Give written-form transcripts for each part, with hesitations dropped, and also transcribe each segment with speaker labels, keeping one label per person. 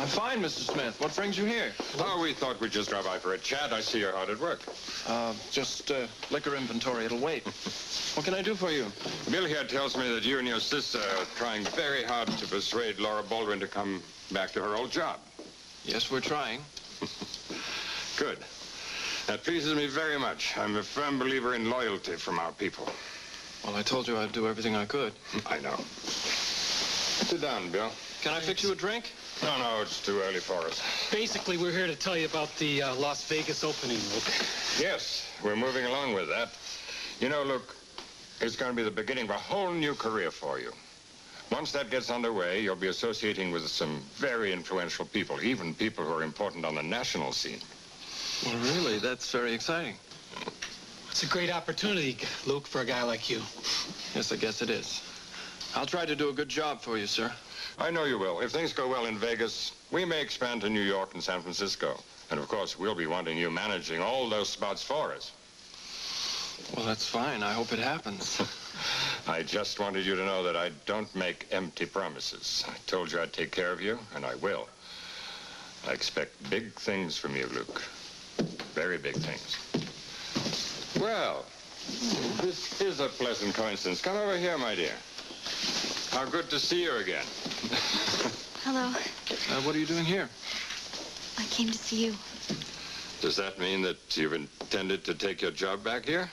Speaker 1: I'm fine, Mr. Smith. What brings you here?
Speaker 2: Oh, we thought we'd just drop by for a chat. I see you're hard at work.
Speaker 1: Just liquor inventory. It'll wait. What can I do for you?
Speaker 2: Bill here tells me that you and your sister are trying very hard to persuade Laura Baldwin to come back to her old job.
Speaker 1: Yes, we're trying.
Speaker 2: Good. That pleases me very much. I'm a firm believer in loyalty from our people.
Speaker 1: Well, I told you I'd do everything I could.
Speaker 2: I know. Sit down, Bill.
Speaker 1: Can I fix you a drink?
Speaker 2: No, it's too early for us.
Speaker 3: Basically, we're here to tell you about the Las Vegas opening, Luke.
Speaker 2: Yes, we're moving along with that. You know, Luke, it's going to be the beginning of a whole new career for you. Once that gets underway, you'll be associating with some very influential people, even people who are important on the national scene.
Speaker 1: Well, really, that's very exciting.
Speaker 3: It's a great opportunity, Luke, for a guy like you.
Speaker 1: Yes, I guess it is. I'll try to do a good job for you, sir.
Speaker 2: I know you will. If things go well in Vegas, we may expand to New York and San Francisco. And, of course, we'll be wanting you managing all those spots for us.
Speaker 1: Well, that's fine. I hope it happens.
Speaker 2: I just wanted you to know that I don't make empty promises. I told you I'd take care of you, and I will. I expect big things from you, Luke. Very big things. Well, this is a pleasant coincidence. Come over here, my dear. How good to see you again.
Speaker 4: Hello.
Speaker 1: What are you doing here?
Speaker 4: I came to see you.
Speaker 2: Does that mean that you've intended to take your job back here?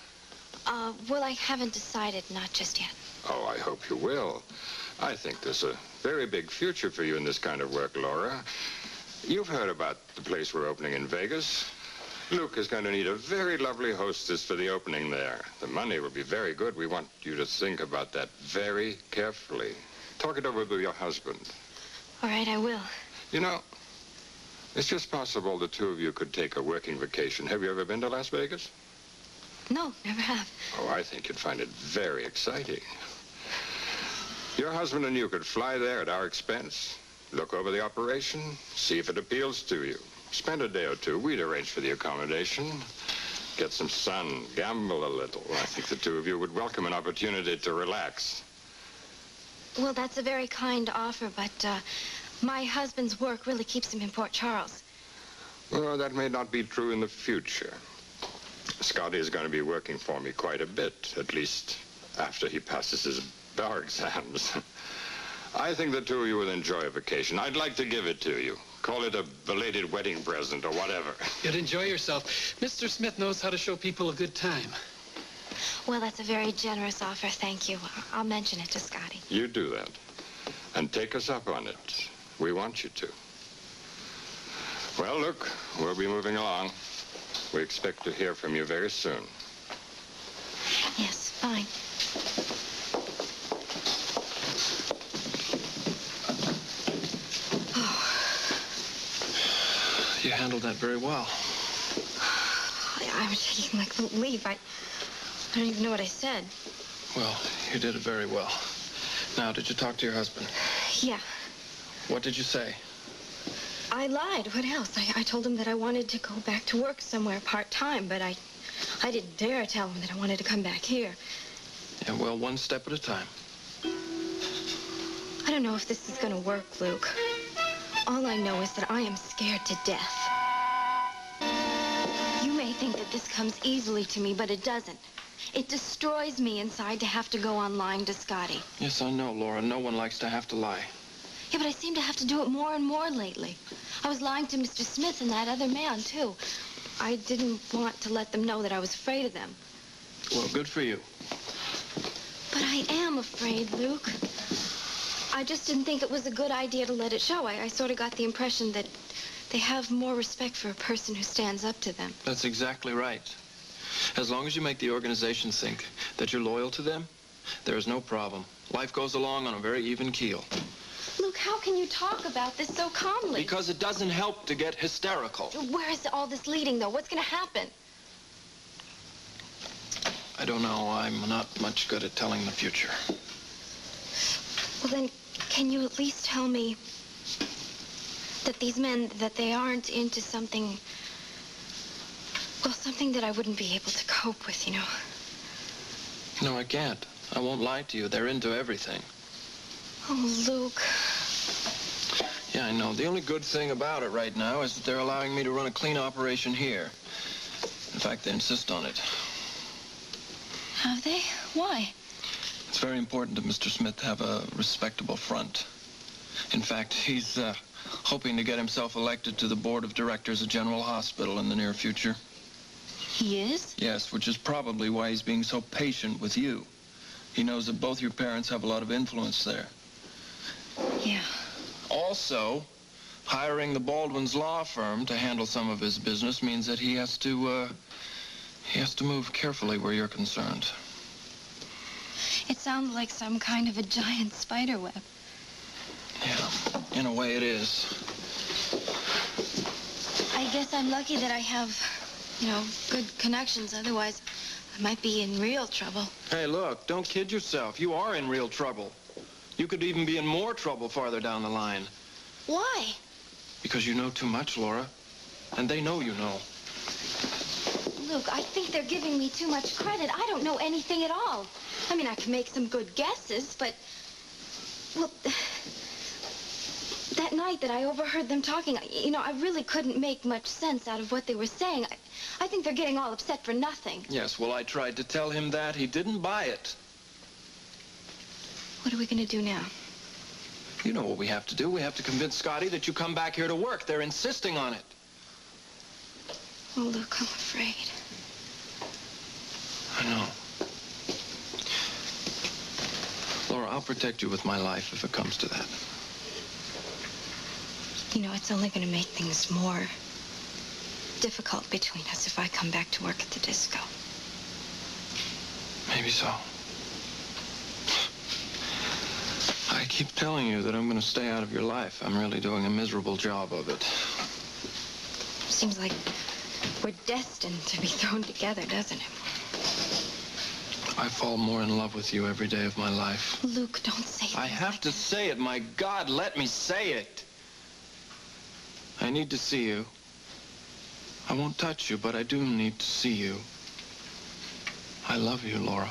Speaker 4: Well, I haven't decided, not just yet.
Speaker 2: Oh, I hope you will. I think there's a very big future for you in this kind of work, Laura. You've heard about the place we're opening in Vegas. Luke is going to need a very lovely hostess for the opening there. The money will be very good. We want you to think about that very carefully. Talk it over with your husband.
Speaker 4: All right, I will.
Speaker 2: You know, it's just possible the two of you could take a working vacation. Have you ever been to Las Vegas?
Speaker 4: No, never have.
Speaker 2: Oh, I think you'd find it very exciting. Your husband and you could fly there at our expense, look over the operation, see if it appeals to you. Spend a day or two. We'd arrange for the accommodation, get some sun, gamble a little. I think the two of you would welcome an opportunity to relax.
Speaker 4: Well, that's a very kind offer, but my husband's work really keeps him in Port Charles.
Speaker 2: Well, that may not be true in the future. Scotty is going to be working for me quite a bit, at least after he passes his bar exams. I think the two of you will enjoy a vacation. I'd like to give it to you. Call it a belated wedding present or whatever.
Speaker 3: You'd enjoy yourself. Mr. Smith knows how to show people a good time.
Speaker 4: Well, that's a very generous offer, thank you. I'll mention it to Scotty.
Speaker 2: You do that. And take us up on it. We want you to. Well, look, we'll be moving along. We expect to hear from you very soon.
Speaker 4: Yes, fine.
Speaker 1: You handled that very well.
Speaker 4: I was taking like leave. I don't even know what I said.
Speaker 1: Well, you did it very well. Now, did you talk to your husband?
Speaker 4: Yeah.
Speaker 1: What did you say?
Speaker 4: I lied. What else? I told him that I wanted to go back to work somewhere part-time, but I didn't dare tell him that I wanted to come back here.
Speaker 1: Yeah, well, one step at a time.
Speaker 4: I don't know if this is going to work, Luke. All I know is that I am scared to death. You may think that this comes easily to me, but it doesn't. It destroys me inside to have to go on lying to Scotty.
Speaker 1: Yes, I know, Laura. No one likes to have to lie.
Speaker 4: Yeah, but I seem to have to do it more and more lately. I was lying to Mr. Smith and that other man, too. I didn't want to let them know that I was afraid of them.
Speaker 1: Well, good for you.
Speaker 4: But I am afraid, Luke. I just didn't think it was a good idea to let it show. I sort of got the impression that they have more respect for a person who stands up to them.
Speaker 1: That's exactly right. As long as you make the organization think that you're loyal to them, there is no problem. Life goes along on a very even keel.
Speaker 4: Luke, how can you talk about this so calmly?
Speaker 1: Because it doesn't help to get hysterical.
Speaker 4: Where is all this leading, though? What's going to happen?
Speaker 1: I don't know. I'm not much good at telling the future.
Speaker 4: Well, then, can you at least tell me that these men, that they aren't into something, well, something that I wouldn't be able to cope with, you know?
Speaker 1: No, I can't. I won't lie to you. They're into everything.
Speaker 4: Oh, Luke.
Speaker 1: Yeah, I I know. The only good thing about it right now is that they're allowing me to run a clean operation here. In fact, they insist on it.
Speaker 4: Have they? Why?
Speaker 1: It's very important to Mr. Smith to have a respectable front. In fact, he's hoping to get himself elected to the board of directors of General Hospital in the near future.
Speaker 4: He is?
Speaker 1: Yes, which is probably why he's being so patient with you. He knows that both your parents have a lot of influence there.
Speaker 4: Yeah.
Speaker 1: Also, hiring the Baldwin's law firm to handle some of his business means that he has to move carefully where you're concerned.
Speaker 4: It sounds like some kind of a giant spider web.
Speaker 1: Yeah, in a way it is.
Speaker 4: I guess I'm lucky that I have, good connections. Otherwise, I might be in real trouble.
Speaker 1: Hey, look, don't kid yourself. You are in real trouble. You could even be in more trouble farther down the line.
Speaker 4: Why?
Speaker 1: Because you know too much, Laura. And they know you know.
Speaker 4: Luke, I think they're giving me too much credit. I don't know anything at all. I mean, I can make some good guesses, but... Well, that night that I overheard them talking, I really couldn't make much sense out of what they were saying. I think they're getting all upset for nothing.
Speaker 1: Yes, well, I tried to tell him that. He didn't buy it.
Speaker 4: What are we going to do now?
Speaker 1: You know what we have to do. We have to convince Scotty that you come back here to work. They're insisting on it.
Speaker 4: Oh, Luke, I'm afraid.
Speaker 1: I know. Laura, I'll protect you with my life if it comes to that.
Speaker 4: It's only going to make things more difficult between us if I come back to work at the disco.
Speaker 1: Maybe so. I keep telling you that I'm going to stay out of your life. I'm really doing a miserable job of it.
Speaker 4: Seems like we're destined to be thrown together, doesn't it?
Speaker 1: I fall more in love with you every day of my life.
Speaker 4: Luke, don't say it.
Speaker 1: I have to say it. My God, let me say it. I need to see you. I won't touch you, but I do need to see you. I love you, Laura.